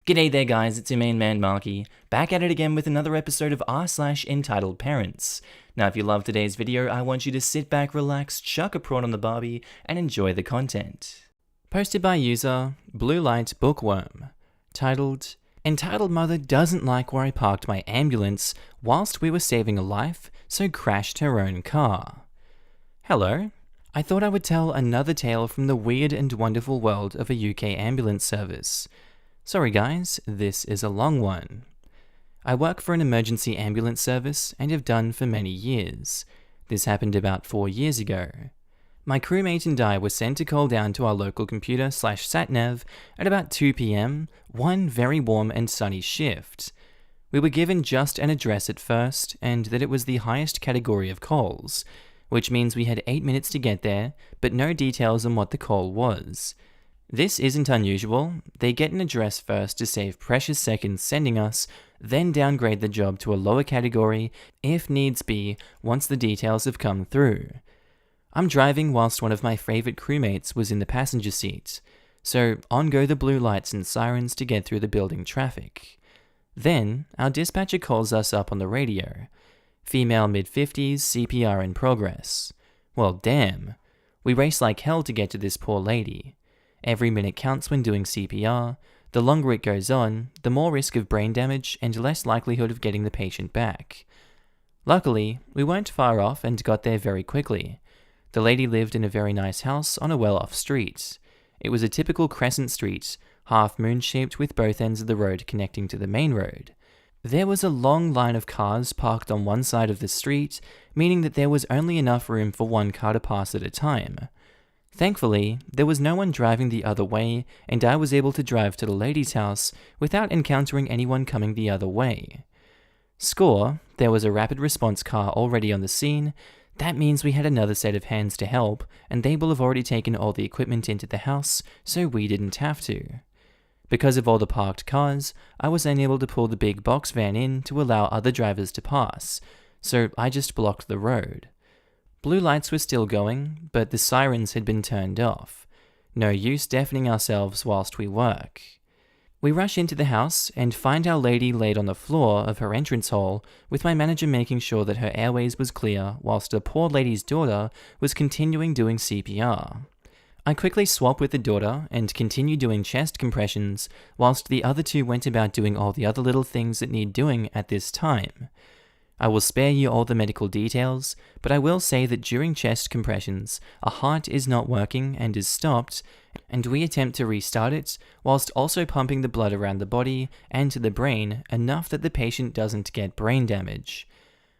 G'day there guys, it's your main man Markee, back at it again with another episode of r/EntitledParents. Now if you love today's video, I want you to sit back, relax, chuck a prawn on the barbie, and enjoy the content. Posted by user Blue Light Bookworm, titled, Entitled Mother Doesn't Like Where I Parked My Ambulance Whilst We Were Saving a Life, so crashed her own car. Hello. I thought I would tell another tale from the weird and wonderful world of a UK ambulance service. Sorry guys, this is a long one. I work for an emergency ambulance service and have done for many years. This happened about 4 years ago. My crewmate and I were sent to call down to our local computer/sat-nav at about 2 PM, one very warm and sunny shift. We were given just an address at first, and that it was the highest category of calls, which means we had 8 minutes to get there, but no details on what the call was. This isn't unusual. They get an address first to save precious seconds sending us, then downgrade the job to a lower category, if needs be, once the details have come through. I'm driving whilst one of my favourite crewmates was in the passenger seat, so on go the blue lights and sirens to get through the building traffic. Then, our dispatcher calls us up on the radio. Female mid-50s, CPR in progress. Well damn. We race like hell to get to this poor lady. Every minute counts when doing CPR. The longer it goes on, the more risk of brain damage and less likelihood of getting the patient back. Luckily, we weren't far off and got there very quickly. The lady lived in a very nice house on a well-off street. It was a typical crescent street, half moon-shaped with both ends of the road connecting to the main road. There was a long line of cars parked on one side of the street, meaning that there was only enough room for one car to pass at a time. Thankfully, there was no one driving the other way, and I was able to drive to the lady's house without encountering anyone coming the other way. Score, there was a rapid response car already on the scene. That means we had another set of hands to help, and they will have already taken all the equipment into the house, so we didn't have to. Because of all the parked cars, I was unable to pull the big box van in to allow other drivers to pass, so I just blocked the road. Blue lights were still going, but the sirens had been turned off. No use deafening ourselves whilst we work. We rush into the house and find our lady laid on the floor of her entrance hall, with my manager making sure that her airways was clear whilst the poor lady's daughter was continuing doing CPR. I quickly swap with the daughter and continue doing chest compressions, whilst the other two went about doing all the other little things that need doing at this time. I will spare you all the medical details, but I will say that during chest compressions, a heart is not working and is stopped, and we attempt to restart it, whilst also pumping the blood around the body and to the brain enough that the patient doesn't get brain damage.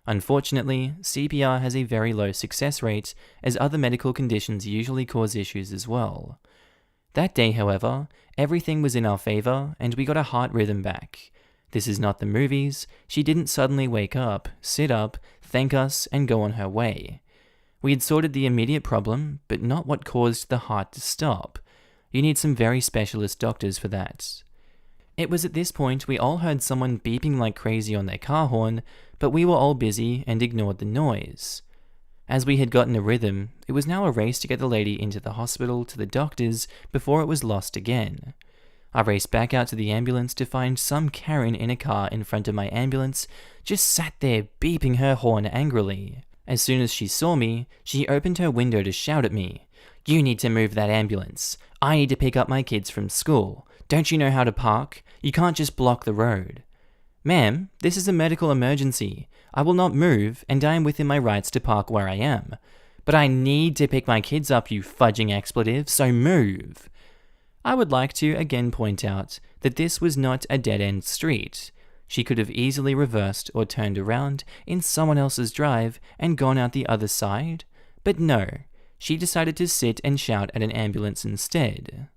Unfortunately, CPR has a very low success rate, as other medical conditions usually cause issues as well. That day, however, everything was in our favour, and we got a heart rhythm back. This is not the movies. She didn't suddenly wake up, sit up, thank us, and go on her way. We had sorted the immediate problem, but not what caused the heart to stop. You need some very specialist doctors for that. It was at this point we all heard someone beeping like crazy on their car horn, but we were all busy and ignored the noise. As we had gotten a rhythm, it was now a race to get the lady into the hospital to the doctors before it was lost again. I raced back out to the ambulance to find some Karen in a car in front of my ambulance, just sat there beeping her horn angrily. As soon as she saw me, she opened her window to shout at me, "You need to move that ambulance. I need to pick up my kids from school. Don't you know how to park? You can't just block the road." "Ma'am, this is a medical emergency. I will not move, and I am within my rights to park where I am. But I need to pick my kids up, you fudging expletive, so move." I would like to again point out that this was not a dead-end street. She could have easily reversed or turned around in someone else's drive and gone out the other side, but no, she decided to sit and shout at an ambulance instead.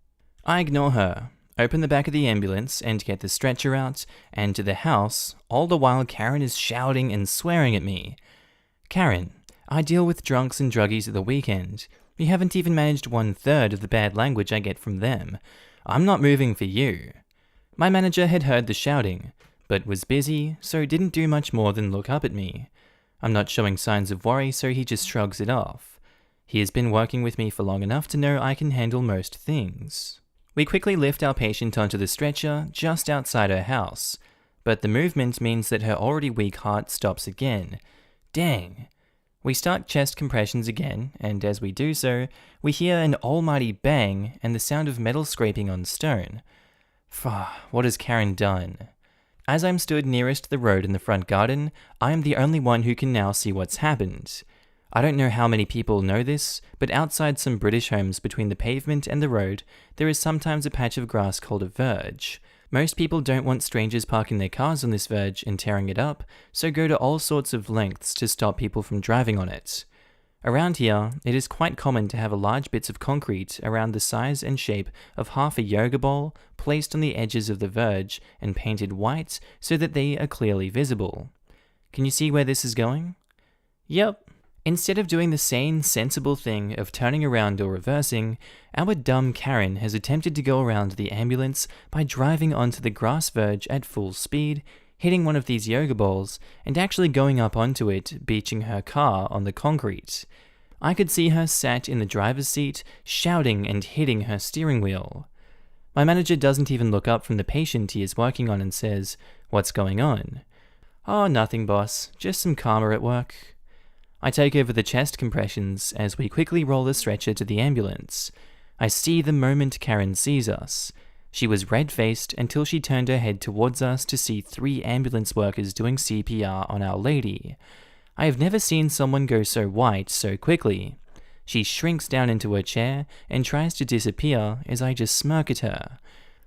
I ignore her, open the back of the ambulance and get the stretcher out, and to the house, all the while Karen is shouting and swearing at me. Karen, I deal with drunks and druggies at the weekend. You haven't even managed 1/3 of the bad language I get from them. I'm not moving for you. My manager had heard the shouting, but was busy, so didn't do much more than look up at me. I'm not showing signs of worry, so he just shrugs it off. He has been working with me for long enough to know I can handle most things. We quickly lift our patient onto the stretcher just outside her house, but the movement means that her already weak heart stops again. Dang. We start chest compressions again, and as we do so, we hear an almighty bang and the sound of metal scraping on stone. What has Karen done? As I'm stood nearest the road in the front garden, I am the only one who can now see what's happened. I don't know how many people know this, but outside some British homes between the pavement and the road, there is sometimes a patch of grass called a verge. Most people don't want strangers parking their cars on this verge and tearing it up, so go to all sorts of lengths to stop people from driving on it. Around here, it is quite common to have large bits of concrete around the size and shape of half a yoga ball placed on the edges of the verge and painted white so that they are clearly visible. Can you see where this is going? Yep. Instead of doing the sane, sensible thing of turning around or reversing, our dumb Karen has attempted to go around the ambulance by driving onto the grass verge at full speed, hitting one of these yoga balls, and actually going up onto it, beaching her car on the concrete. I could see her sat in the driver's seat, shouting and hitting her steering wheel. My manager doesn't even look up from the patient he is working on and says, "What's going on?" "Oh, nothing, boss. Just some karma at work." I take over the chest compressions as we quickly roll the stretcher to the ambulance. I see the moment Karen sees us. She was red-faced until she turned her head towards us to see 3 ambulance workers doing CPR on Our Lady. I have never seen someone go so white so quickly. She shrinks down into her chair and tries to disappear as I just smirk at her.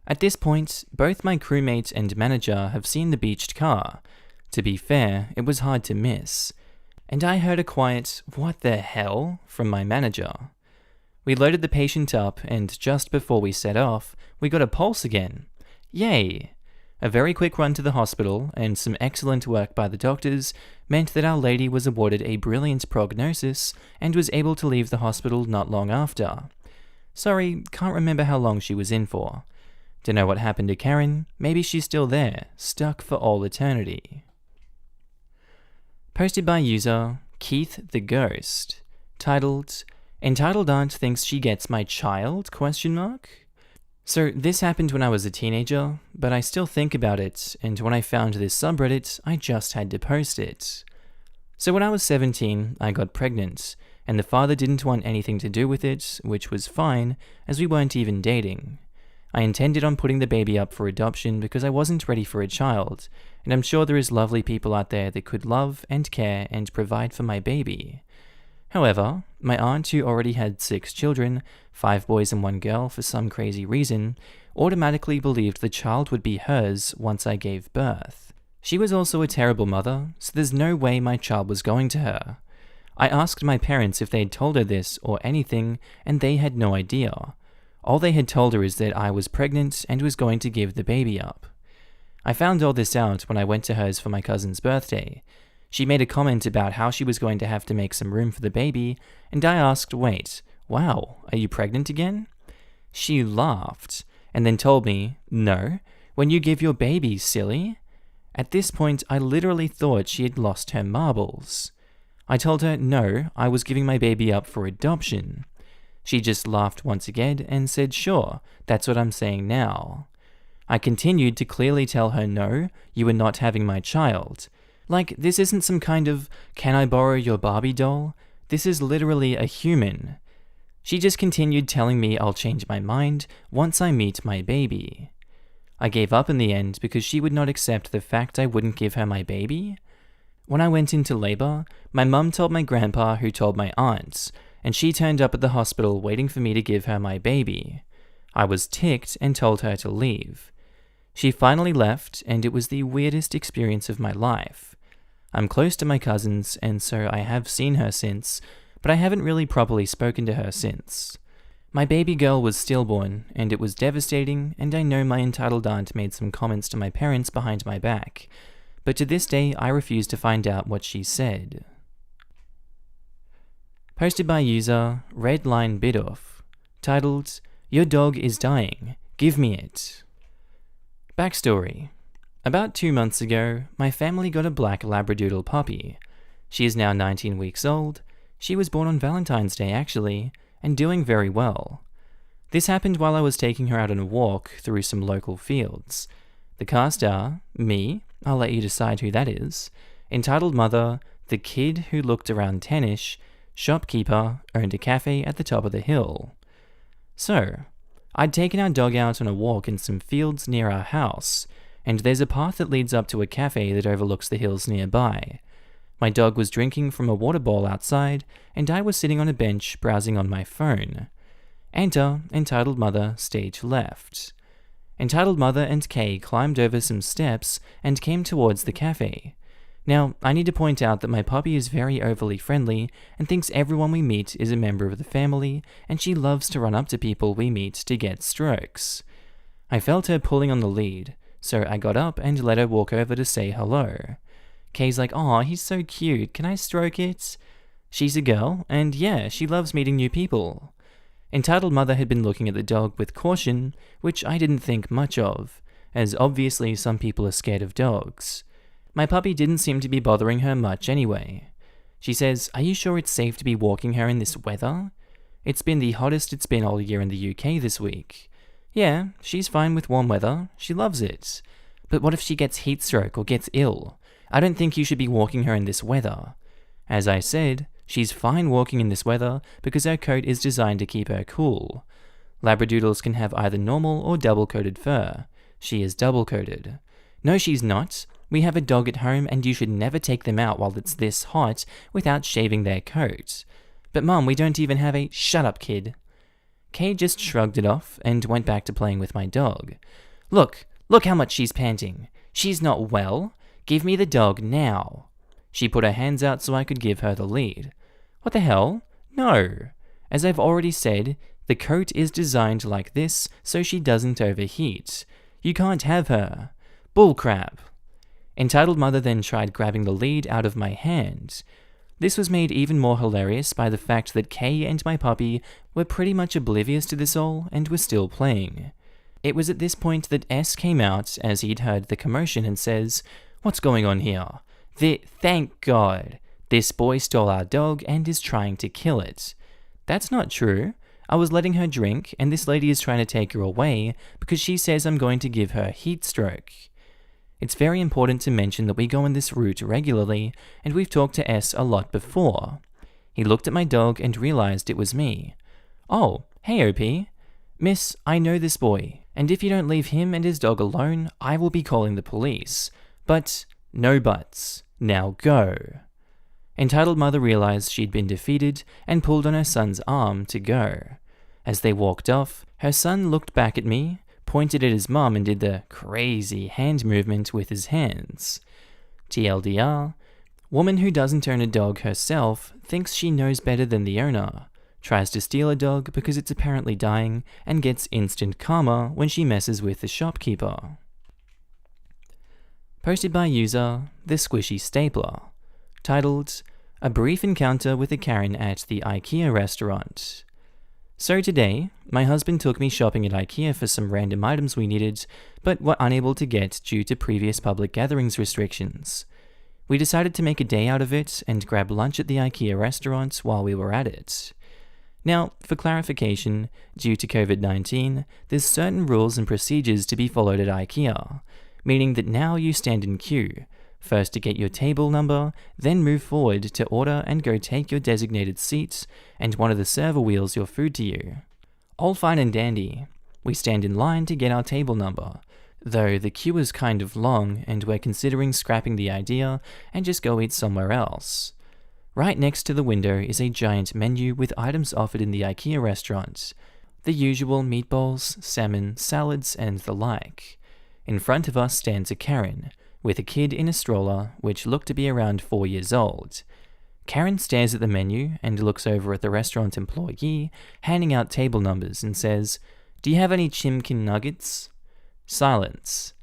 At this point, both my crewmate and manager have seen the beached car. To be fair, it was hard to miss. And I heard a quiet, "What the hell?" from my manager. We loaded the patient up, and just before we set off, we got a pulse again. Yay! A very quick run to the hospital, and some excellent work by the doctors, meant that Our Lady was awarded a brilliant prognosis, and was able to leave the hospital not long after. Sorry, can't remember how long she was in for. Dunno what happened to Karen, maybe she's still there, stuck for all eternity. Posted by user Keith the Ghost, titled, "Entitled Aunt Thinks She Gets My Child?" So this happened when I was a teenager, but I still think about it, and when I found this subreddit, I just had to post it. So when I was 17, I got pregnant, and the father didn't want anything to do with it, which was fine, as we weren't even dating. I intended on putting the baby up for adoption because I wasn't ready for a child, and I'm sure there is lovely people out there that could love and care and provide for my baby. However, my aunt, who already had 6 children, 5 boys and 1 girl for some crazy reason, automatically believed the child would be hers once I gave birth. She was also a terrible mother, so there's no way my child was going to her. I asked my parents if they'd told her this or anything, and they had no idea. All they had told her is that I was pregnant and was going to give the baby up. I found all this out when I went to hers for my cousin's birthday. She made a comment about how she was going to have to make some room for the baby, and I asked, "Wait, wow, are you pregnant again?" She laughed, and then told me, "No, when you give your baby, silly." At this point, I literally thought she had lost her marbles. I told her, no, I was giving my baby up for adoption. She just laughed once again and said, "Sure, that's what I'm saying now." I continued to clearly tell her, "No, you are not having my child. Like, this isn't some kind of, 'Can I borrow your Barbie doll?' This is literally a human." She just continued telling me I'll change my mind once I meet my baby. I gave up in the end because she would not accept the fact I wouldn't give her my baby. When I went into labor, my mum told my grandpa, who told my aunts, and she turned up at the hospital waiting for me to give her my baby. I was ticked and told her to leave. She finally left, and it was the weirdest experience of my life. I'm close to my cousins, and so I have seen her since, but I haven't really properly spoken to her since. My baby girl was stillborn, and it was devastating, and I know my entitled aunt made some comments to my parents behind my back, but to this day I refuse to find out what she said. Posted by user Redline Bidoff, titled, "Your dog is dying, give me it." Backstory. About 2 months ago, my family got a black Labradoodle puppy. She is now 19 weeks old. She was born on Valentine's Day, actually, and doing very well. This happened while I was taking her out on a walk through some local fields. The cast are me, I'll let you decide who that is, entitled mother, the kid who looked around 10ish, shopkeeper, owned a cafe at the top of the hill. So, I'd taken our dog out on a walk in some fields near our house, and there's a path that leads up to a cafe that overlooks the hills nearby. My dog was drinking from a water bowl outside, and I was sitting on a bench browsing on my phone. Enter entitled mother, stage left. Entitled mother and Kay climbed over some steps and came towards the cafe. Now, I need to point out that my puppy is very overly friendly and thinks everyone we meet is a member of the family, and she loves to run up to people we meet to get strokes. I felt her pulling on the lead, so I got up and let her walk over to say hello. Kay's like, "Aw, he's so cute, can I stroke it?" She's a girl, and yeah, she loves meeting new people. Entitled mother had been looking at the dog with caution, which I didn't think much of, as obviously some people are scared of dogs. My puppy didn't seem to be bothering her much anyway. She says, "Are you sure it's safe to be walking her in this weather? It's been the hottest it's been all year in the UK this week." Yeah, she's fine with warm weather, she loves it. But what if she gets heat stroke or gets ill? I don't think you should be walking her in this weather. As I said, she's fine walking in this weather because her coat is designed to keep her cool. Labradoodles can have either normal or double-coated fur. She is double-coated. No, she's not. We have a dog at home and you should never take them out while it's this hot without shaving their coat. But Mum, we don't even have a— Shut up, kid. Kay just shrugged it off and went back to playing with my dog. Look how much she's panting. She's not well. Give me the dog now. She put her hands out so I could give her the lead. What the hell? No. As I've already said, the coat is designed like this so she doesn't overheat. You can't have her. Bullcrap. Entitled mother then tried grabbing the lead out of my hand. This was made even more hilarious by the fact that Kay and my puppy were pretty much oblivious to this all and were still playing. It was at this point that S came out as he'd heard the commotion and says, "What's going on here? Thank God. This boy stole our dog and is trying to kill it." That's not true. I was letting her drink and this lady is trying to take her away because she says I'm going to give her heat stroke. It's very important to mention that we go on this route regularly and we've talked to S a lot before. He looked at my dog and realized it was me. "Oh, hey OP. Miss, I know this boy, and if you don't leave him and his dog alone, I will be calling the police. But no buts. Now go." Entitled mother realized she'd been defeated and pulled on her son's arm to go. As they walked off, her son looked back at me, pointed at his mum and did the crazy hand movement with his hands. TLDR, woman who doesn't own a dog herself thinks she knows better than the owner, tries to steal a dog because it's apparently dying, and gets instant karma when she messes with the shopkeeper. Posted by user The Squishy Stapler, titled, "A Brief Encounter with a Karen at the IKEA Restaurant." So today, my husband took me shopping at IKEA for some random items we needed, but were unable to get due to previous public gatherings restrictions. We decided to make a day out of it and grab lunch at the IKEA restaurant while we were at it. Now, for clarification, due to COVID-19, there's certain rules and procedures to be followed at IKEA, meaning that now you stand in queue, first to get your table number, then move forward to order and go take your designated seat, and one of the server wheels your food to you. All fine and dandy. We stand in line to get our table number, though the queue is kind of long and we're considering scrapping the idea and just go eat somewhere else. Right next to the window is a giant menu with items offered in the IKEA restaurant, the usual meatballs, salmon, salads, and the like. In front of us stands a Karen, with a kid in a stroller which looked to be around 4 years old. Karen stares at the menu and looks over at the restaurant employee, handing out table numbers, and says, "Do you have any chimkin nuggets?" Silence.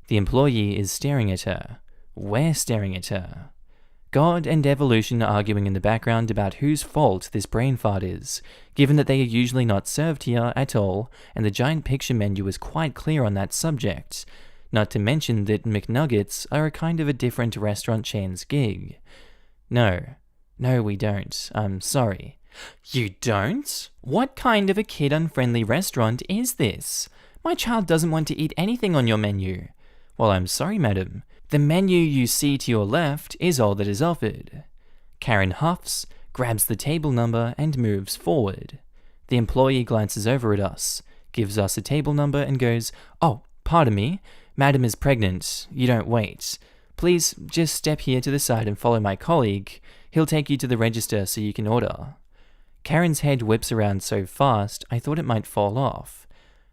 The employee is staring at her. We're staring at her. God and evolution are arguing in the background about whose fault this brain fart is, given that they are usually not served here at all, and the giant picture menu is quite clear on that subject. Not to mention that McNuggets are a kind of a different restaurant chain's gig. No, we don't. I'm sorry. You don't? What kind of a kid-unfriendly restaurant is this? My child doesn't want to eat anything on your menu. Well, I'm sorry, madam. The menu you see to your left is all that is offered. Karen huffs, grabs the table number, and moves forward. The employee glances over at us, gives us a table number, and goes, "Oh, pardon me. Madam is pregnant. You don't wait. Please just step here to the side and follow my colleague. He'll take you to the register so you can order." Karen's head whips around so fast, I thought it might fall off.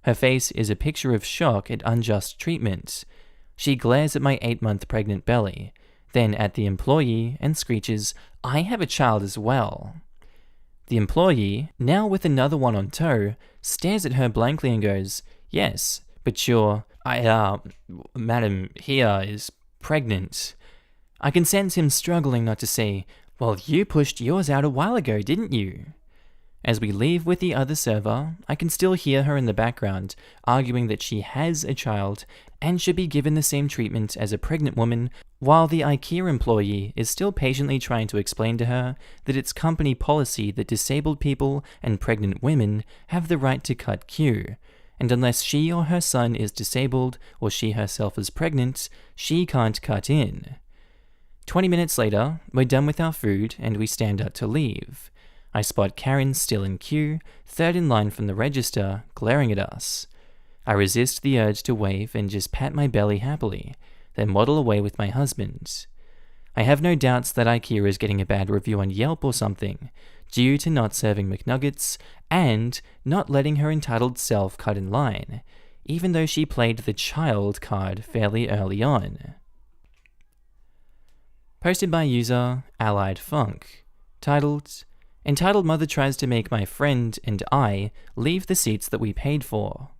Her face is a picture of shock at unjust treatment. She glares at my 8-month pregnant belly, then at the employee and screeches, "I have a child as well." The employee, now with another one on tow, stares at her blankly and goes, "Yes, but madam here is pregnant." I can sense him struggling not to say, "Well, you pushed yours out a while ago, didn't you?" As we leave with the other server, I can still hear her in the background, arguing that she has a child and should be given the same treatment as a pregnant woman, while the IKEA employee is still patiently trying to explain to her that it's company policy that disabled people and pregnant women have the right to cut queue, and unless she or her son is disabled or she herself is pregnant, she can't cut in. 20 minutes later, we're done with our food and we stand up to leave. I spot Karen still in queue, third in line from the register, glaring at us. I resist the urge to wave and just pat my belly happily, then waddle away with my husband. I have no doubts that IKEA is getting a bad review on Yelp or something, due to not serving McNuggets and not letting her entitled self cut in line, even though she played the child card fairly early on. Posted by user Allied Funk, titled, "Entitled Mother Tries to Make My Friend and I Leave the Seats That We Paid For."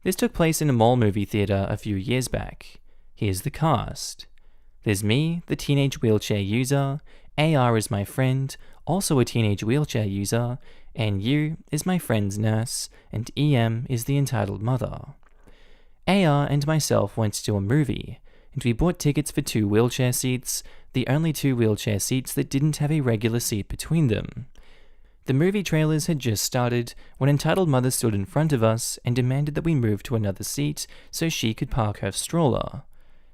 This took place in a mall movie theater a few years back. Here's the cast. There's me, the teenage wheelchair user, AR is my friend, also a teenage wheelchair user, and U is my friend's nurse, and EM is the entitled mother. AR and myself went to a movie, and we bought tickets for 2 wheelchair seats, the only 2 wheelchair seats that didn't have a regular seat between them. The movie trailers had just started when entitled mother stood in front of us and demanded that we move to another seat so she could park her stroller.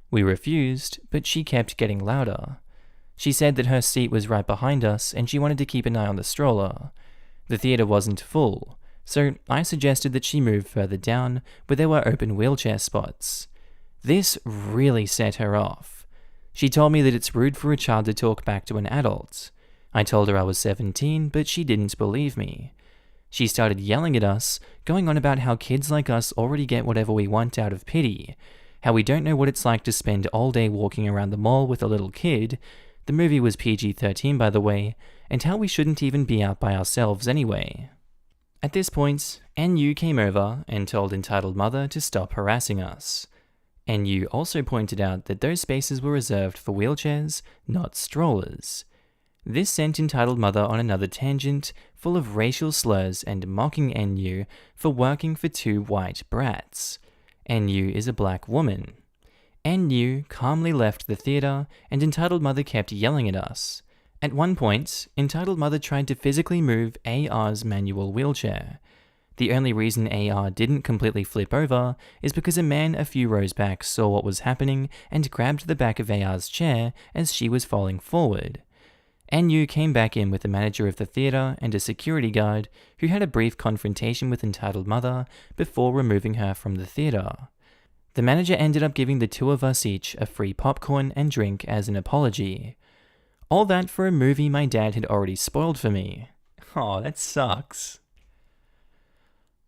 We refused, but she kept getting louder. She said that her seat was right behind us and she wanted to keep an eye on the stroller. The theater wasn't full, so I suggested that she move further down where there were open wheelchair spots. This really set her off. She told me that it's rude for a child to talk back to an adult. I told her I was 17, but she didn't believe me. She started yelling at us, going on about how kids like us already get whatever we want out of pity, how we don't know what it's like to spend all day walking around the mall with a little kid, the movie was PG-13 by the way, and how we shouldn't even be out by ourselves anyway. At this point, NU came over and told entitled mother to stop harassing us. NU also pointed out that those spaces were reserved for wheelchairs, not strollers. This sent entitled mother on another tangent, full of racial slurs and mocking NU for working for 2 white brats. NU is a black woman. NU calmly left the theater, and entitled mother kept yelling at us. At one point, entitled mother tried to physically move AR's manual wheelchair. The only reason AR didn't completely flip over is because a man a few rows back saw what was happening and grabbed the back of AR's chair as she was falling forward. NU came back in with the manager of the theater and a security guard who had a brief confrontation with entitled mother before removing her from the theater. The manager ended up giving the 2 of us each a free popcorn and drink as an apology. All that for a movie my dad had already spoiled for me. Oh, that sucks.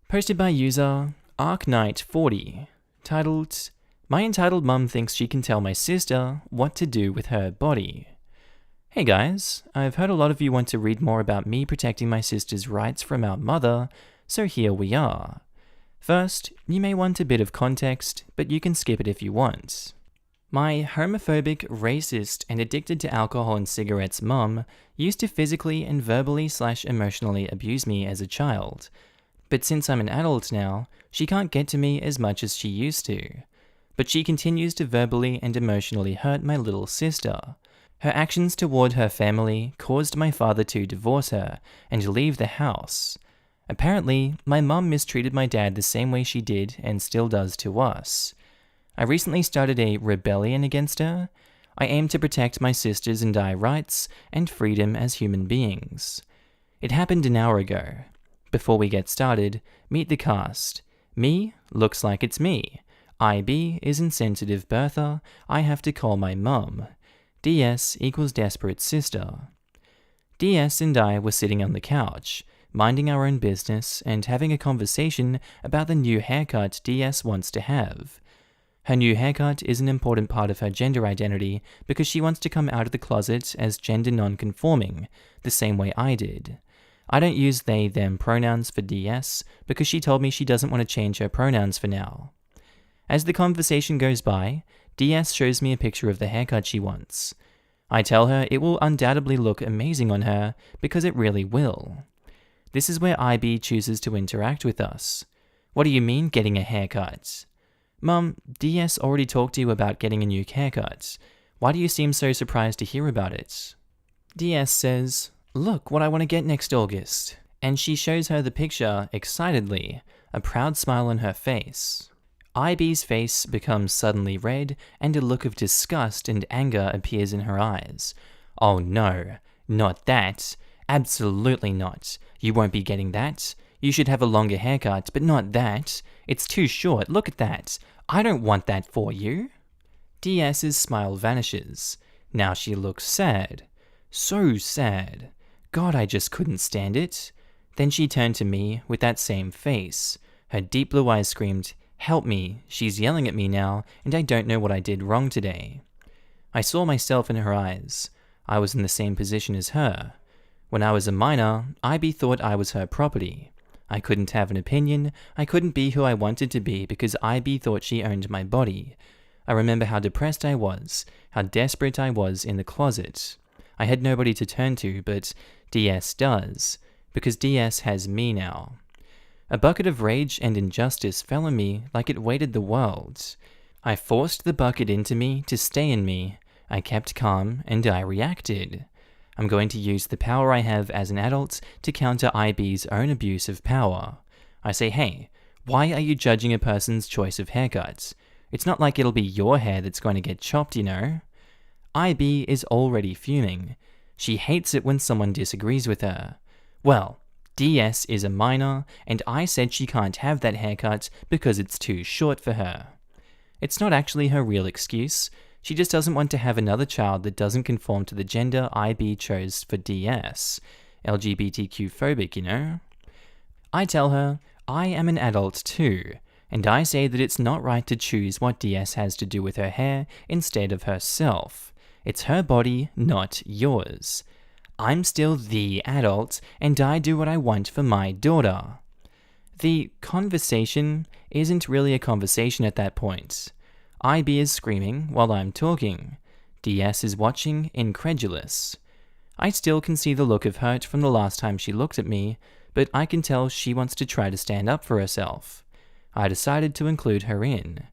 Posted by user ArcKnight40, titled, "My entitled mum thinks she can tell my sister what to do with her body." Hey guys, I've heard a lot of you want to read more about me protecting my sister's rights from our mother, so here we are. First, you may want a bit of context, but you can skip it if you want. My homophobic, racist, and addicted to alcohol and cigarettes mum used to physically and verbally/emotionally abuse me as a child. But since I'm an adult now, she can't get to me as much as she used to. But she continues to verbally and emotionally hurt my little sister. Her actions toward her family caused my father to divorce her and leave the house. Apparently, my mum mistreated my dad the same way she did and still does to us. I recently started a rebellion against her. I aim to protect my sisters and I rights and freedom as human beings. It happened an hour ago. Before we get started, meet the cast. Me looks like it's me. IB is insensitive Bertha. I have to call my mum. DS equals desperate sister. DS and I were sitting on the couch, minding our own business and having a conversation about the new haircut DS wants to have. Her new haircut is an important part of her gender identity because she wants to come out of the closet as gender non-conforming, the same way I did. I don't use they, them pronouns for DS because she told me she doesn't want to change her pronouns for now. As the conversation goes by, DS shows me a picture of the haircut she wants. I tell her it will undoubtedly look amazing on her because it really will. This is where IB chooses to interact with us. What do you mean getting a haircut? Mum, DS already talked to you about getting a new haircut. Why do you seem so surprised to hear about it? DS says, look what I want to get next August. And she shows her the picture excitedly, a proud smile on her face. IB's face becomes suddenly red and a look of disgust and anger appears in her eyes. Oh no, not that. Absolutely not. You won't be getting that. You should have a longer haircut, but not that. It's too short, look at that. I don't want that for you. DS's smile vanishes. Now she looks sad. So sad. God, I just couldn't stand it. Then she turned to me with that same face. Her deep blue eyes screamed, help me, she's yelling at me now, and I don't know what I did wrong today. I saw myself in her eyes. I was in the same position as her. When I was a minor, IB thought I was her property. I couldn't have an opinion, I couldn't be who I wanted to be because IB thought she owned my body. I remember how depressed I was, how desperate I was in the closet. I had nobody to turn to, but DS does, because DS has me now. A bucket of rage and injustice fell on me like it weighted the world. I forced the bucket into me to stay in me. I kept calm and I reacted. I'm going to use the power I have as an adult to counter IB's own abuse of power. I say, hey, why are you judging a person's choice of haircuts? It's not like it'll be your hair that's going to get chopped, you know. IB is already fuming. She hates it when someone disagrees with her. Well, DS is a minor, and I said she can't have that haircut because it's too short for her. It's not actually her real excuse. She just doesn't want to have another child that doesn't conform to the gender IB chose for DS. LGBTQ phobic, you know? I tell her, I am an adult too, and I say that it's not right to choose what DS has to do with her hair instead of herself. It's her body, not yours. I'm still the adult, and I do what I want for my daughter. The conversation isn't really a conversation at that point. IB is screaming while I'm talking. DS is watching, incredulous. I still can see the look of hurt from the last time she looked at me, but I can tell she wants to try to stand up for herself. I decided to include her in.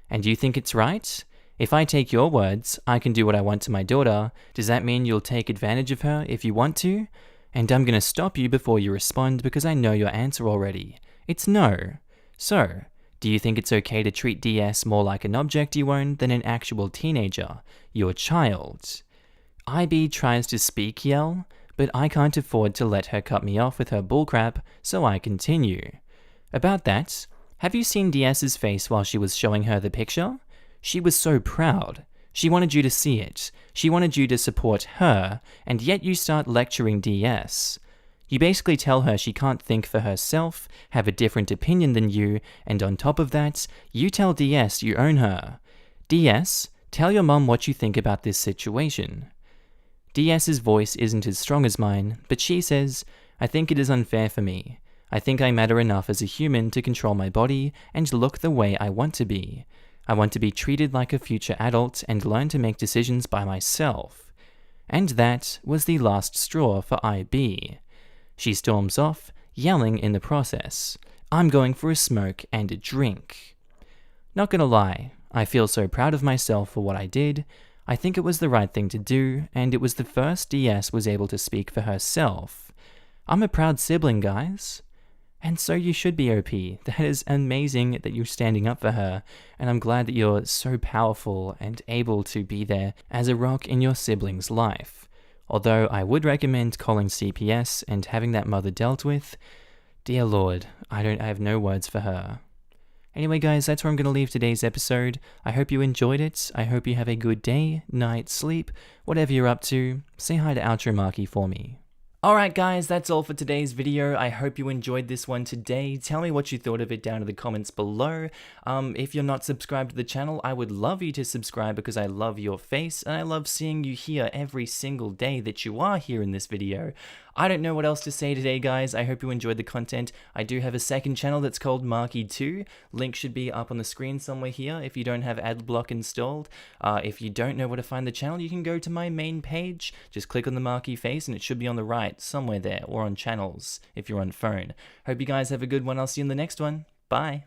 And you think it's right? If I take your words, I can do what I want to my daughter. Does that mean you'll take advantage of her if you want to? And I'm going to stop you before you respond because I know your answer already. It's no. So, do you think it's okay to treat DS more like an object you own than an actual teenager, your child? IB tries to speak yell, but I can't afford to let her cut me off with her bullcrap, so I continue. About that, have you seen DS's face while she was showing her the picture? She was so proud. She wanted you to see it. She wanted you to support her, and yet you start lecturing DS. You basically tell her she can't think for herself, have a different opinion than you, and on top of that, you tell DS you own her. DS, tell your mum what you think about this situation. DS's voice isn't as strong as mine, but she says, I think it is unfair for me. I think I matter enough as a human to control my body and look the way I want to be. I want to be treated like a future adult and learn to make decisions by myself. And that was the last straw for IB. She storms off, yelling in the process, I'm going for a smoke and a drink. Not gonna lie, I feel so proud of myself for what I did. I think it was the right thing to do, and it was the first DS was able to speak for herself. I'm a proud sibling, guys. And so you should be, OP. That is amazing that you're standing up for her, and I'm glad that you're so powerful and able to be there as a rock in your sibling's life. Although I would recommend calling CPS and having that mother dealt with. Dear Lord, I have no words for her. Anyway guys, that's where I'm going to leave today's episode. I hope you enjoyed it. I hope you have a good day, night, sleep, whatever you're up to. Say hi to Outro Markee for me. Alright guys, that's all for today's video. I hope you enjoyed this one today. Tell me what you thought of it down in the comments below. If you're not subscribed to the channel, I would love you to subscribe because I love your face and I love seeing you here every single day that you are here in this video. I don't know what else to say today, guys. I hope you enjoyed the content. I do have a second channel that's called Markee 2. Link should be up on the screen somewhere here if you don't have adblock installed. If you don't know where to find the channel, you can go to my main page. Just click on the Markee face and it should be on the right, somewhere there, or on channels if you're on phone. Hope you guys have a good one. I'll see you in the next one. Bye.